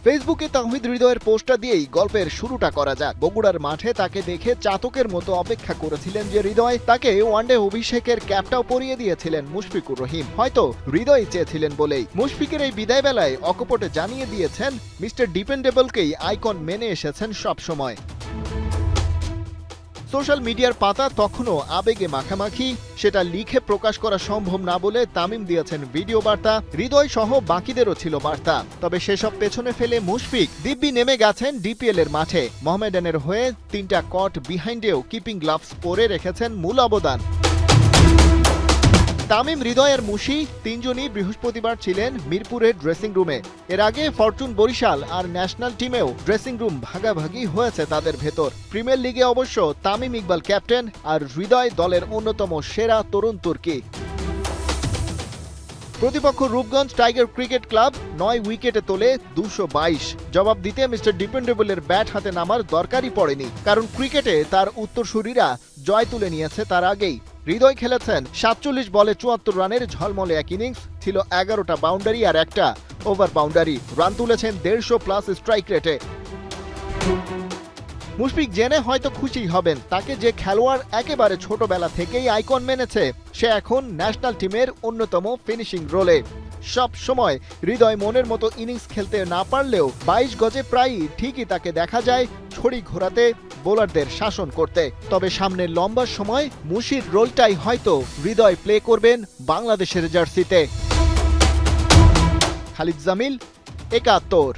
ফেসবুকে তাওহিদ হৃদয়ের পোস্টটা দিয়েই গল্পের শুরুটা করা যাক। বগুড়ার মাঠে তাকে দেখে চাতকের মতো অপেক্ষা করেছিলেন যে হৃদয়, তাকে ওয়ানডে অভিষেকের ক্যাপটাও পরিয়ে দিয়েছিলেন মুশফিকুর রহিম। হয়তো হৃদয় চেয়েছিলেন বলেই মুশফিকের এই বিদায় বেলায় অকপটে জানিয়ে দিয়েছেন মিস্টার ডিপেন্ডেবলকেই আইকন মেনে এসেছেন সবসময়। সোশ্যাল মিডিয়ার পাতা তখনও আবেগে মাখামাখি, সেটা লিখে প্রকাশ করা সম্ভব না বলে তামিম দিয়েছেন ভিডিও বার্তা, হৃদয় সহ বাকিদেরও ছিল বার্তা। তবে সেসব পেছনে ফেলে মুশফিক দিব্যি নেমে গেছেন ডিপিএল এর মাঠে। মোহামেডানের হয়ে 3টা কট বিহাইন্ডেও কিপিং গ্লাভস পরে রেখেছেন মূল অবদান। তামিম, হৃদয় আর মুশি তিনজনই বৃহস্পতিবার ছিলেন মিরপুরের ড্রেসিং রুমে। এর আগে ফরচুন বরিশাল আর ন্যাশনাল টিমেও ড্রেসিং রুম ভাগাভাগি হয়েছে তাদের ভেতর। প্রিমিয়ার লিগে অবশ্য তামিম ইকবাল ক্যাপ্টেন আর হৃদয় দলের অন্যতম সেরা তরুণ তুর্কি। প্রতিপক্ষ রূপগঞ্জ টাইগার ক্রিকেট ক্লাব 9 উইকেটে তোলে 222। জবাব দিতে মিস্টার ডিপেন্ডেবলের ব্যাট হাতে নামার দরকারই পড়েনি, কারণ ক্রিকেটে তার উত্তরসূরিরা জয় তুলে নিয়েছে তার আগেই। হৃদয় খেলেছেন 47 বলে 74 রানের ঝলমলে এক ইনিংস, ছিল 11টা বাউন্ডারি আর একটা ওভার বাউন্ডারি। রান তুলেছেন 150+ স্ট্রাইক রেটে। মুশফিক জেনে হয়তো খুশি হবেন, তাকে যে খেলোয়াড় একেবারে ছোটবেলা থেকেই আইকন মেনেছে, সে এখন ন্যাশনাল টিমের অন্যতম ফিনিশিং রোলে। সব সময় হৃদয় মনের মতো ইনিংস খেলতে না পারলেও 22 গজে প্রায়ই ঠিকই তাকে দেখা যায় ছড়ি ঘোরাতে, বোলারদের শাসন করতে। তবে সামনের লম্বা সময় মুশির রোলটাই হয়তো হৃদয় প্লে করবেন বাংলাদেশের জার্সিতে। খালিদ জামিল, 71।